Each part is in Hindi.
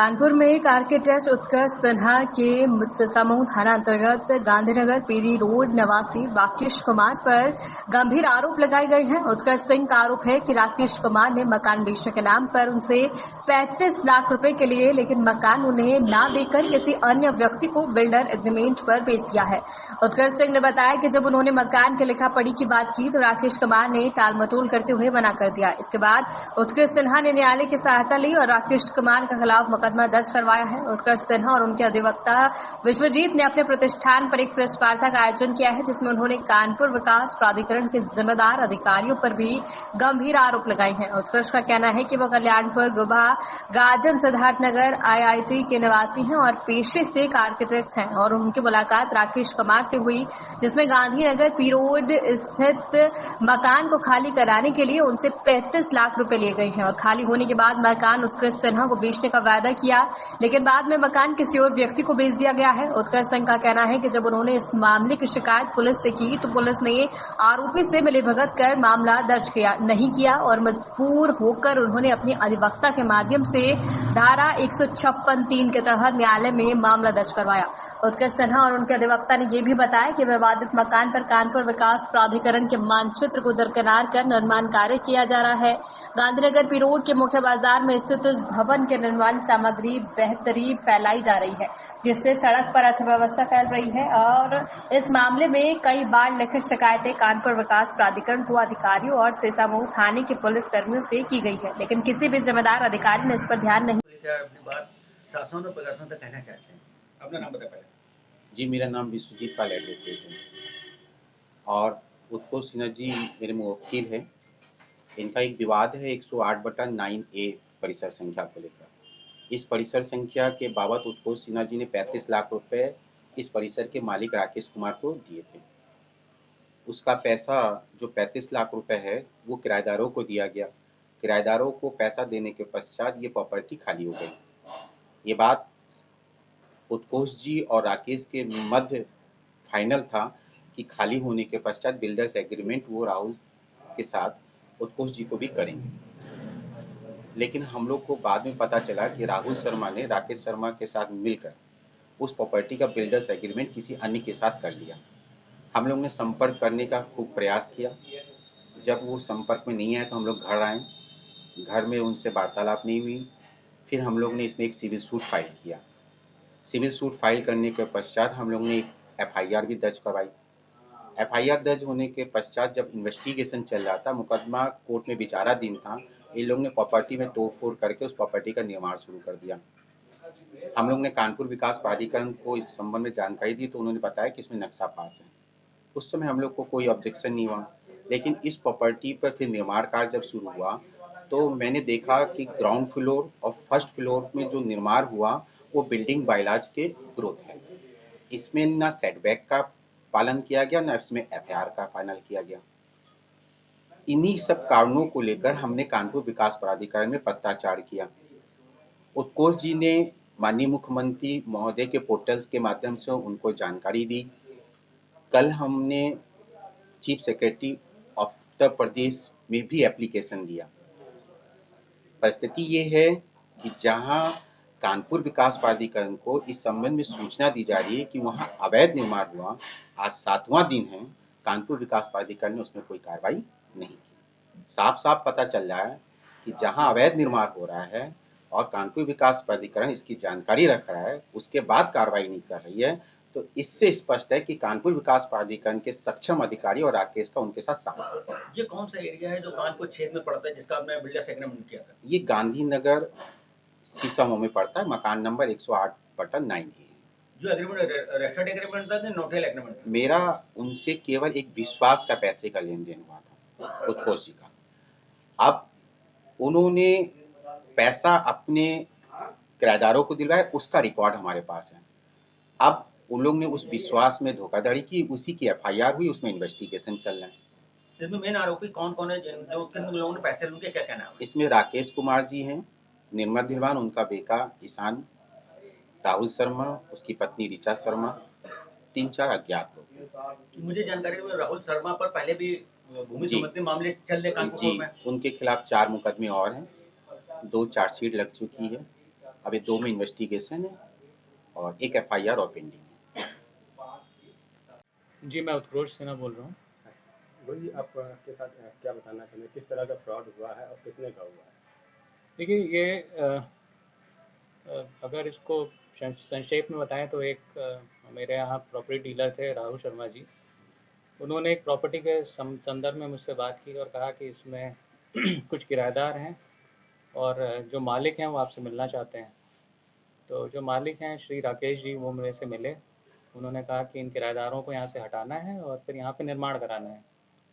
कानपुर में कार के टेस्ट उत्कर्ष सिन्हा के समूह थाना अंतर्गत गांधीनगर पीरी रोड निवासी राकेश कुमार पर गंभीर आरोप लगाए गए हैं। उत्कर्ष सिंह का आरोप है कि राकेश कुमार ने मकान बेचने के नाम पर उनसे 35 लाख रुपए के लिए, लेकिन मकान उन्हें ना देकर किसी अन्य व्यक्ति को बिल्डर एग्रीमेंट पर बेच दिया है। उत्कर्ष सिंह ने बताया कि जब उन्होंने मकान के लिखा पढ़ी की बात की तो राकेश कुमार ने टाल मटोल करते हुए मना कर दिया। इसके बाद उत्कर्ष सिन्हा ने न्यायालय की सहायता ली और राकेश कुमार के खिलाफ मुकदमा दर्ज करवाया है। उत्कर्ष सिन्हा और उनके अधिवक्ता विश्वजीत ने अपने प्रतिष्ठान पर एक प्रेस वार्ता का आयोजन किया है, जिसमें उन्होंने कानपुर विकास प्राधिकरण के जिम्मेदार अधिकारियों पर भी गंभीर आरोप लगाए हैं। उत्कर्ष का कहना है कि वो कल्याणपुर गुभा गार्डन सिद्धार्थनगर IIT के निवासी हैं और पेशे से एक आर्किटेक्ट हैं और उनकी मुलाकात राकेश कुमार से हुई, जिसमें गांधीनगर पी रोड स्थित मकान को खाली कराने के लिए उनसे 35 लाख रुपए लिए गए हैं और खाली होने के बाद मकान उत्कृष्ट सिन्हा को बेचने का वादा किया, लेकिन बाद में मकान किसी और व्यक्ति को बेच दिया गया है। उत्कर्ष सिंह का कहना है कि जब उन्होंने इस मामले की शिकायत पुलिस से की तो पुलिस ने आरोपी से मिलीभगत कर मामला दर्ज नहीं किया और मजबूर होकर उन्होंने अपने अधिवक्ता के माध्यम से धारा 156(3) के तहत न्यायालय में मामला दर्ज करवाया। उत्कर्ष सिन्हा और उनके अधिवक्ता ने यह भी बताया कि विवादित मकान पर कानपुर विकास प्राधिकरण के मानचित्र को दरकिनार कर निर्माण कार्य किया जा रहा है। गांधीनगर पी रोड के मुख्य बाजार में स्थित इस भवन के निर्माण सामग्री बेहतरीन फैलाई जा रही है, जिससे सड़क पर अर्थव्यवस्था फैल रही है और इस मामले में कई बार लिखित शिकायतें कानपुर विकास प्राधिकरण को अधिकारियों और सेसामऊ थाने के पुलिस कर्मियों से की गई है, लेकिन किसी भी जिम्मेदार अधिकारी ने इस पर ध्यान नहीं। शासन और प्रशासन तक कहना चाहते हैं। अपना नाम बताइए। जी, मेरा नाम विश्वजीत पाल एडवोकेट है और उत्कर्ष सिन्हा जी मेरे मुवक्किल है। इनका एक विवाद है 108/9A परिसर संख्या को लेकर। इस परिसर संख्या के बाबत उत्कर्ष सिन्हा जी ने 35 लाख रुपए इस परिसर के मालिक राकेश कुमार को दिए थे। उसका पैसा जो 35 लाख रुपए है वो किराएदारों को दिया गया। किराएदारों को पैसा देने के पश्चात ये प्रॉपर्टी खाली हो गई। ये बात उत्कर्ष जी और राकेश के मध्य फाइनल था कि खाली होने के पश्चात बिल्डर्स एग्रीमेंट वो राहुल के साथ उत्कर्ष जी को भी करेंगे, लेकिन हम लोग को बाद में पता चला कि राहुल शर्मा ने राकेश शर्मा के साथ मिलकर उस प्रॉपर्टी का बिल्डर्स एग्रीमेंट किसी अन्य के साथ कर लिया। हम लोग ने संपर्क करने का खूब प्रयास किया। जब वो संपर्क में नहीं आए तो हम लोग घर आए। घर में उनसे वार्तालाप नहीं हुई। फिर हम लोग ने इसमें एक सिविल सूट फाइल किया। सिविल सूट फाइल करने के पश्चात हम लोग ने एक FIR भी दर्ज करवाई। FIR दर्ज होने के पश्चात जब इन्वेस्टिगेशन चल रहा था, मुकदमा कोर्ट में विचाराधीन था, इन लोग ने प्रॉपर्टी में तोड़फोड़ करके उस प्रॉपर्टी का निर्माण शुरू कर दिया। हम लोग ने कानपुर विकास प्राधिकरण को इस संबंध में जानकारी दी तो उन्होंने बताया कि इसमें नक्शा पास है। उस समय हम लोग को कोई ऑब्जेक्शन नहीं हुआ, लेकिन इस प्रॉपर्टी पर फिर निर्माण कार्य जब शुरू हुआ तो मैंने देखा कि ग्राउंड फ्लोर और फर्स्ट फ्लोर में जो निर्माण हुआ वो बिल्डिंग बायलॉज के विरुद्ध है। इसमें ना सेटबैक का पालन किया गया, ना इसमें FIR का पालन किया गया। इन्हीं सब कारणों को लेकर हमने कानपुर विकास प्राधिकरण में पत्राचार किया। उत्कर्ष जी ने माननीय मुख्यमंत्री महोदय के पोर्टल्स के माध्यम से उनको जानकारी दी। कल हमने chief secretary of Uttar Pradesh में भी एप्लीकेशन दिया। परिस्थिति ये है कि जहां कानपुर विकास प्राधिकरण को इस संबंध में सूचना दी जा रही है कि वहां अवैध निर्माण हुआ, आज 7वां दिन है, कानपुर विकास प्राधिकरण ने उसमें कोई कार्रवाई नहीं की। साफ साफ पता चल रहा है कि जहां अवैध निर्माण हो रहा है और कानपुर विकास प्राधिकरण इसकी जानकारी रख रहा है, उसके बाद कार्रवाई नहीं कर रही है, तो इससे स्पष्ट है कि कानपुर विकास प्राधिकरण के सक्षम अधिकारी और राकेश का उनके साथ साथ है। ये कौन सा एरिया है जो कानपुर क्षेत्र में पड़ता है जिसका आपने बिल्डर्स एग्रीमेंट किया था? ये गांधीनगर सीसामऊ में पड़ता है। मकान नंबर 108/9 है। जो एग्रीमेंट रजिस्टर्ड एग्रीमेंट था कि नोटल एग्रीमेंट? मेरा उनसे केवल एक विश्वास का पैसे का लेन देन हुआ था उत्कर्ष जी का। अब उन्होंने पैसा अपने किराएदारों को दिलवाया, उसका रिकॉर्ड हमारे पास है। अब उन लोग ने उस विश्वास में धोखाधड़ी की, उसी की FIR हुई, उसमें इन्वेस्टिगेशन चल रहा है। इसमें मेन आरोपी कौन-कौन है जो किन लोगों ने पैसे लिए, क्या कहना है? इसमें राकेश कुमार जी हैं, निर्मल धीरवान, उनका बेटा ईशान, राहुल शर्मा, उसकी पत्नी ऋचा शर्मा, 3-4 अज्ञात लोग। मुझे जानकारी है राहुल शर्मा पर पहले भी भूमि संबंधी मामले चल रहे कानपुर में। उनके खिलाफ 4 मुकदमे और हैं, 2 चार्जशीट लग चुकी है अभी 2 में इन्वेस्टिगेशन है और एक एफआईआर और पेंडिंग है। जी, मैं उत्कर्ष सिन्हा बोल रहा हूँ। बोलिए, आपके साथ क्या बताना चाहेंगे, किस तरह का फ्रॉड हुआ है और कितने का हुआ है? देखिए, ये अगर इसको संक्षेप में बताएं तो एक मेरे यहाँ प्रॉपर्टी डीलर थे राहुल शर्मा जी। उन्होंने एक प्रॉपर्टी के संदर्भ में मुझसे बात की और कहा कि इसमें कुछ किराएदार हैं और जो मालिक हैं वो आपसे मिलना चाहते हैं। तो जो मालिक हैं श्री राकेश जी, वो मेरे से मिले। उन्होंने कहा कि इन किराएदारों को यहाँ से हटाना है और फिर यहाँ पे निर्माण कराना है।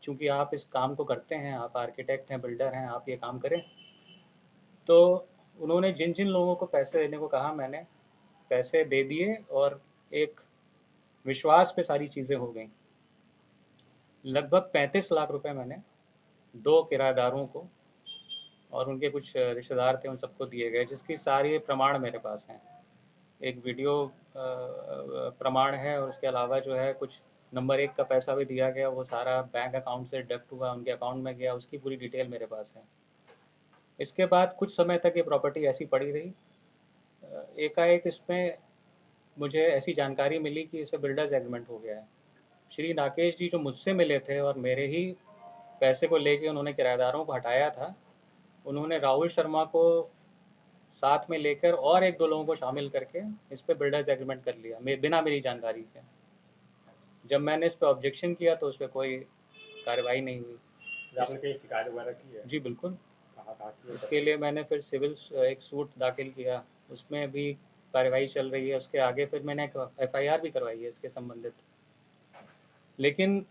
चूँकि आप इस काम को करते हैं, आप आर्किटेक्ट हैं, बिल्डर हैं, आप ये काम करें। तो उन्होंने जिन जिन लोगों को पैसे देने को कहा, मैंने पैसे दे दिए और एक विश्वास पे सारी चीज़ें हो गई। लगभग 35 लाख रुपए मैंने 2 किराएदारों को और उनके कुछ रिश्तेदार थे, उन सबको दिए गए, जिसकी सारी प्रमाण मेरे पास हैं। एक वीडियो प्रमाण है और उसके अलावा जो है कुछ नंबर 1 का पैसा भी दिया गया, वो सारा बैंक अकाउंट से डिडक्ट हुआ, उनके अकाउंट में गया, उसकी पूरी डिटेल मेरे पास है। इसके बाद कुछ समय तक ये प्रॉपर्टी ऐसी पड़ी रही। एकाएक इसमें मुझे ऐसी जानकारी मिली कि इसमें बिल्डर्स एग्रीमेंट हो गया है। श्री राकेश जी जो मुझसे मिले थे और मेरे ही पैसे को लेके उन्होंने किराएदारों को हटाया था, उन्होंने राहुल शर्मा को साथ में लेकर और 1-2 लोगों को शामिल करके इस पे बिल्डर्स एग्रीमेंट कर लिया, बिना मेरी जानकारी के। जब मैंने इस पे ऑब्जेक्शन किया तो उस पर कोई कार्रवाई नहीं हुई। आपने कहीं शिकायत वगैरह की है? जी बिल्कुल। कहाँ की? इसके लिए मैंने फिर सिविल एक सूट दाखिल किया, उसमें भी कार्रवाई चल रही है। उसके आगे फिर मैंने एक एफआईआर भी करवाई है इसके संबंधित। लेकिन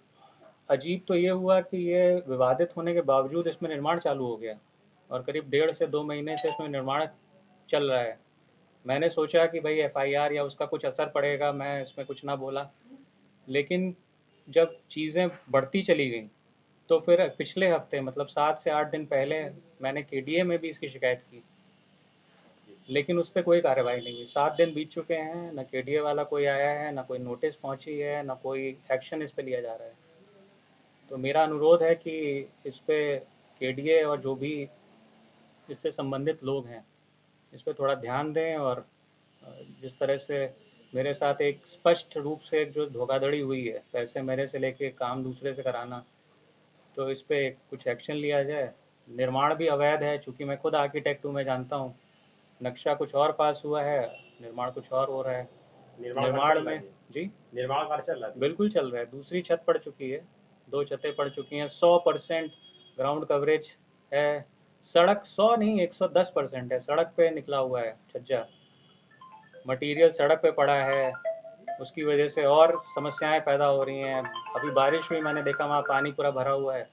अजीब तो ये हुआ कि ये विवादित होने के बावजूद इसमें निर्माण चालू हो गया और करीब 1.5 से 2 महीने से इसमें निर्माण चल रहा है। मैंने सोचा कि भाई एफआईआर या उसका कुछ असर पड़ेगा, मैं इसमें कुछ ना बोला। लेकिन जब चीज़ें बढ़ती चली गई तो फिर पिछले हफ्ते, मतलब 7 से 8 दिन पहले, मैंने केडीए में भी इसकी शिकायत की, लेकिन उस पर कोई कार्रवाई नहीं हुई। 7 दिन बीत चुके हैं, ना केडीए वाला कोई आया है, ना कोई नोटिस पहुंची है, ना कोई एक्शन इस पर लिया जा रहा है। तो मेरा अनुरोध है कि इस पे केडीए और जो भी इससे संबंधित लोग हैं इस पे थोड़ा ध्यान दें। और जिस तरह से मेरे साथ एक स्पष्ट रूप से एक जो धोखाधड़ी हुई है, पैसे मेरे से लेके काम दूसरे से कराना, तो इस पे कुछ एक्शन लिया जाए। निर्माण भी अवैध है, चूँकि मैं खुद आर्किटेक्ट हूँ, मैं जानता हूँ। नक्शा कुछ और पास हुआ है, निर्माण कुछ और हो रहा है। निर्माण में जी निर्माण कार्य चल रहा है? बिल्कुल चल रहा है। दूसरी छत पड़ चुकी है, 2 छतें पड़ चुकी हैं, 100% ग्राउंड कवरेज है। सड़क 100 नहीं 110% है, सड़क पे निकला हुआ है छज्जा, मटेरियल सड़क पे पड़ा है। उसकी वजह से और समस्याएं पैदा हो रही हैं। अभी बारिश हुई, मैंने देखा वहाँ पानी पूरा भरा हुआ है।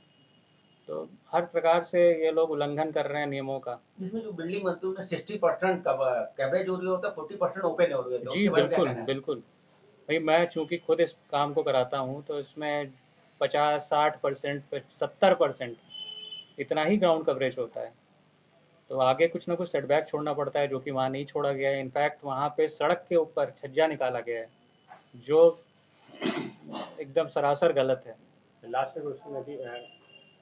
तो हर प्रकार से ये लोग उल्लंघन कर रहे हैं नियमों का। इसमें जो बिल्डिंग मजदूर ने 60% कवरेज हो रही होता है, 40% ओपन हो रही होती है, जी उसके बारे में क्या बिल्कुल कहना है? बिल्कुल। भाई मैं चूँकि खुद इस काम को कराता हूँ तो इसमें 50-60% 70% इतना ही ग्राउंड कवरेज होता है। तो आगे कुछ ना कुछ सेटबैक छोड़ना पड़ता है, जो कि वहाँ नहीं छोड़ा गया है। इनफैक्ट वहाँ पे सड़क के ऊपर छज्जा निकाला गया है, जो एकदम सरासर गलत है। लास्ट में क्वेश्चन है कि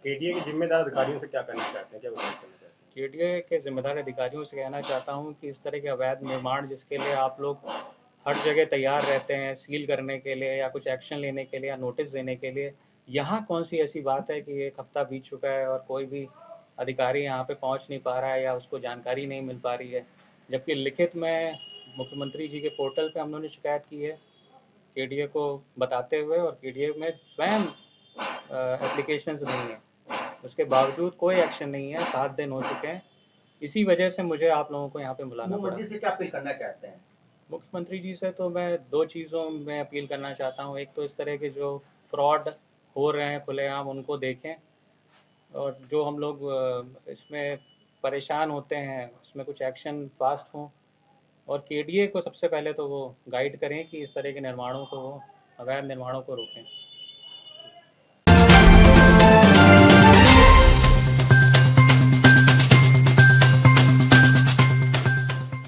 केडीए के जिम्मेदार अधिकारियों से क्या कहना चाहते हैं, क्या बताना चाहते हैं? केडीए के जिम्मेदार अधिकारियों से कहना चाहता हूँ कि इस तरह के अवैध निर्माण जिसके लिए आप लोग हर जगह तैयार रहते हैं सील करने के लिए या कुछ एक्शन लेने के लिए या नोटिस देने के लिए, यहाँ कौन सी ऐसी बात है कि 1 हफ्ता बीत चुका है और कोई भी अधिकारी यहाँ पे पहुँच नहीं पा रहा है या उसको जानकारी नहीं मिल पा रही है। जबकि लिखित में मुख्यमंत्री जी के पोर्टल पे हम लोगों ने शिकायत की है केडीए को बताते हुए, और केडीए में स्वयं एप्लीकेशंस नहीं है, उसके बावजूद कोई एक्शन नहीं है। 7 दिन हो चुके हैं। इसी वजह से मुझे आप लोगों को यहाँ पे बुलाना पड़ा। मुख्यमंत्री से क्या अपील करना चाहते हैं? मुख्यमंत्री जी से तो मैं 2 चीज़ों में अपील करना चाहता हूँ। एक तो इस तरह के जो फ्रॉड हो रहे हैं खुलेआम, उनको देखें, और जो हम लोग इसमें परेशान होते हैं उसमें कुछ एक्शन फास्ट हों। और केडीए को सबसे पहले तो वो गाइड करें कि इस तरह के निर्माणों को, अवैध निर्माणों को रोकें।